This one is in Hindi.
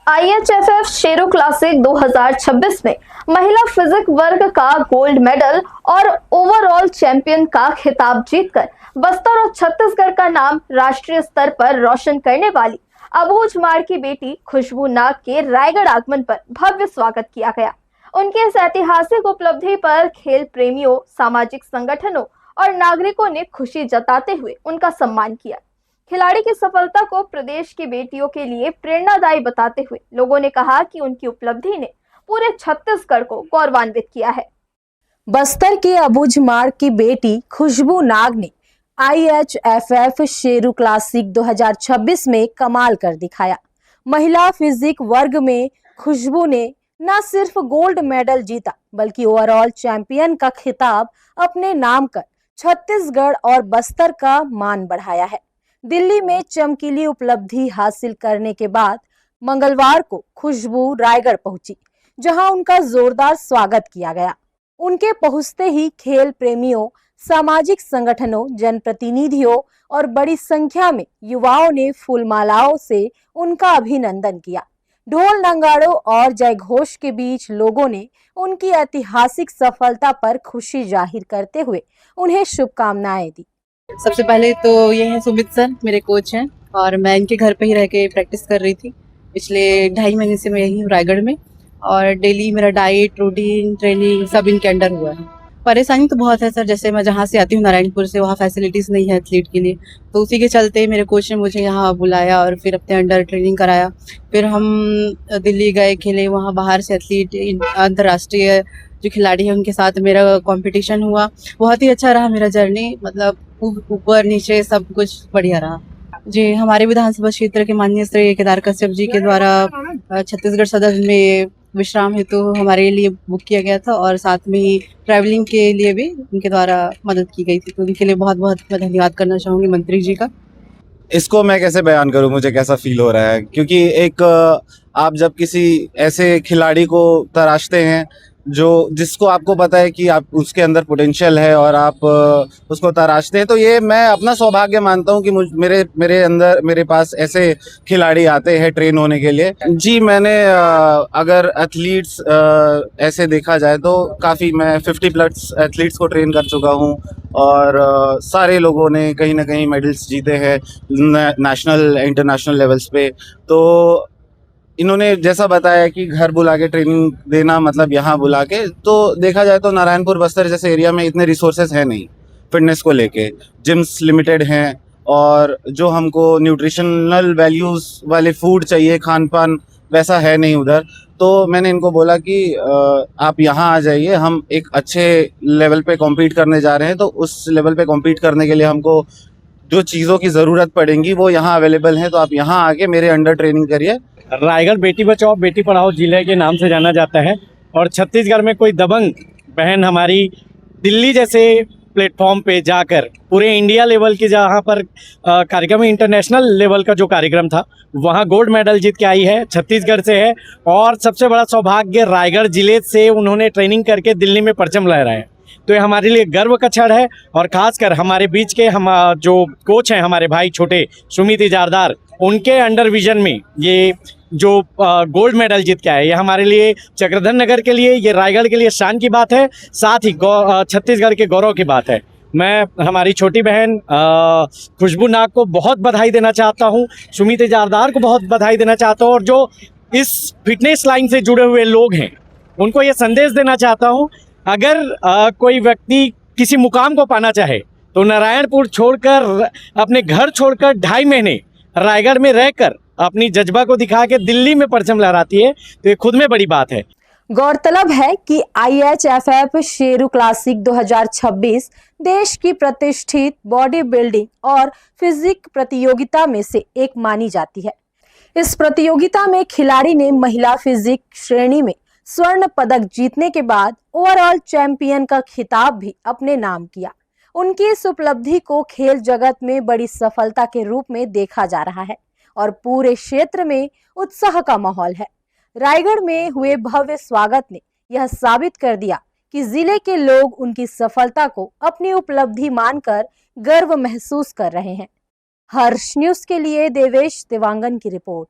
IHFF शेरू क्लासिक 2026 में महिला फिजिक वर्ग का गोल्ड मेडल और ओवरऑल चैंपियन का खिताब जीतकर बस्तर और छत्तीसगढ़ का नाम राष्ट्रीय स्तर पर रोशन करने वाली अबूझ माड़ की बेटी खुशबू नाग के रायगढ़ आगमन पर भव्य स्वागत किया गया। उनके इस ऐतिहासिक उपलब्धि पर खेल प्रेमियों, सामाजिक संगठनों और नागरिकों ने खुशी जताते हुए उनका सम्मान किया। खिलाड़ी की सफलता को प्रदेश की बेटियों के लिए प्रेरणादायी बताते हुए लोगों ने कहा कि उनकी उपलब्धि ने पूरे छत्तीसगढ़ को गौरवान्वित किया है। बस्तर के अबूझ माड़ की बेटी खुशबू नाग ने IHFF शेरू क्लासिक 2026 में कमाल कर दिखाया। महिला फिजिक वर्ग में खुशबू ने न सिर्फ गोल्ड मेडल जीता बल्कि ओवरऑल चैंपियन का खिताब अपने नाम कर छत्तीसगढ़ और बस्तर का मान बढ़ाया है। दिल्ली में चमकीली उपलब्धि हासिल करने के बाद मंगलवार को खुशबू रायगढ़ पहुंची, जहां उनका जोरदार स्वागत किया गया। उनके पहुंचते ही खेल प्रेमियों, सामाजिक संगठनों, जनप्रतिनिधियों और बड़ी संख्या में युवाओं ने फूलमालाओं से उनका अभिनंदन किया। ढोल नगाड़ों और जयघोष के बीच लोगों ने उनकी ऐतिहासिक सफलता पर खुशी जाहिर करते हुए उन्हें शुभकामनाएं दी। सबसे पहले तो ये है सुमित सर, मेरे कोच हैं और मैं इनके घर पे ही रह के प्रैक्टिस कर रही थी। पिछले 2.5 महीने से मैं यही हूँ रायगढ़ में और डेली मेरा डाइट, रूटीन, ट्रेनिंग सब इनके अंडर हुआ है। परेशानी तो बहुत है सर, जैसे मैं जहाँ से आती हूँ नारायणपुर से, वहाँ फैसिलिटीज़ नहीं है एथलीट के लिए, तो उसी के चलते मेरे कोच ने मुझे यहाँ बुलाया और फिर अपने अंडर ट्रेनिंग कराया। फिर हम दिल्ली गए, खेले, वहाँ बाहर से एथलीट, अंतर्राष्ट्रीय जो खिलाड़ी हैं उनके साथ मेरा कंपटीशन हुआ। बहुत ही अच्छा रहा मेरा जर्नी, मतलब ऊपर नीचे सब कुछ बढ़िया रहा जी। हमारे विधानसभा क्षेत्र के माननीय श्री केदार कश्यप जी के द्वारा छत्तीसगढ़ सदन में विश्राम हेतु हमारे लिए बुक किया गया था और साथ में ही ट्रैवलिंग के लिए भी उनके द्वारा मदद की गई थी, तो उनके लिए बहुत बहुत मैं धन्यवाद करना चाहूँगी मंत्री जी का। इसको मैं कैसे बयान करूं, मुझे कैसा फील हो रहा है, क्योंकि एक आप जब किसी ऐसे खिलाड़ी को तराशते हैं जो जिसको आपको पता है कि आप उसके अंदर पोटेंशियल है और आप उसको तराशते हैं, तो ये मैं अपना सौभाग्य मानता हूं कि मेरे पास ऐसे खिलाड़ी आते हैं ट्रेन होने के लिए। जी, मैंने अगर एथलीट्स ऐसे देखा जाए तो काफ़ी मैं 50+ एथलीट्स को ट्रेन कर चुका हूं और सारे लोगों ने कहीं ना कहीं मेडल्स जीते हैं नेशनल इंटरनेशनल लेवल्स पे। तो इन्होंने जैसा बताया कि घर बुला के ट्रेनिंग देना, मतलब यहाँ बुला के, तो देखा जाए तो नारायणपुर बस्तर जैसे एरिया में इतने रिसोर्सेज हैं नहीं फिटनेस को लेके। जिम्स लिमिटेड हैं और जो हमको न्यूट्रिशनल वैल्यूज़ वाले फूड चाहिए, खान पान वैसा है नहीं उधर। तो मैंने इनको बोला कि आप यहाँ आ जाइए, हम एक अच्छे लेवल पे कॉम्पीट करने जा रहे हैं, तो उस लेवल पे कॉम्पीट करने के लिए हमको जो चीज़ों की ज़रूरत पड़ेंगी वो यहाँ अवेलेबल हैं, तो आप यहाँ आके मेरे अंडर ट्रेनिंग करिए। रायगढ़ बेटी बचाओ बेटी पढ़ाओ जिले के नाम से जाना जाता है और छत्तीसगढ़ में कोई दबंग बहन हमारी दिल्ली जैसे प्लेटफॉर्म पे जाकर पूरे इंडिया लेवल की जहाँ पर कार्यक्रम, इंटरनेशनल लेवल का जो कार्यक्रम था, वहाँ गोल्ड मेडल जीत के आई है, छत्तीसगढ़ से है। और सबसे बड़ा सौभाग्य, रायगढ़ जिले से उन्होंने ट्रेनिंग करके दिल्ली में परचम लहराया है, तो ये हमारे लिए गर्व का क्षण है। और खासकर हमारे बीच के हम जो कोच हैं, हमारे भाई छोटे सुमित इजारदार, उनके अंडर विजन में ये जो गोल्ड मेडल जीत के आए, ये हमारे लिए, चक्रधर नगर के लिए, ये रायगढ़ के लिए शान की बात है, साथ ही छत्तीसगढ़ के गौरव की बात है। मैं हमारी छोटी बहन खुशबू नाग को बहुत बधाई देना चाहता हूँ, सुमित इजारदार को बहुत बधाई देना चाहता हूँ, और जो इस फिटनेस लाइन से जुड़े हुए लोग हैं उनको ये संदेश देना चाहता हूँ, अगर कोई व्यक्ति किसी मुकाम को पाना चाहे तो नारायणपुर छोड़कर, अपने घर छोड़कर 2.5 महीने रायगढ़ में रहकर अपनी जज्बा को दिखा के दिल्ली में परचम लहराती है, तो ये खुद में बड़ी बात है। गौरतलब है कि IHFF शेरू क्लासिक 2026 देश की प्रतिष्ठित बॉडी बिल्डिंग और फिजिक प्रतियोगिता में से एक मानी जाती है। इस प्रतियोगिता में खिलाड़ी ने महिला फिजिक श्रेणी में स्वर्ण पदक जीतने के बाद ओवरऑल चैंपियन का खिताब भी अपने नाम किया। उनकी इस उपलब्धि को खेल जगत में बड़ी सफलता के रूप में देखा जा रहा है और पूरे क्षेत्र में उत्साह का माहौल है। रायगढ़ में हुए भव्य स्वागत ने यह साबित कर दिया कि जिले के लोग उनकी सफलता को अपनी उपलब्धि मानकर गर्व महसूस कर रहे हैं। हर्ष न्यूज के लिए देवेश देवांगन की रिपोर्ट।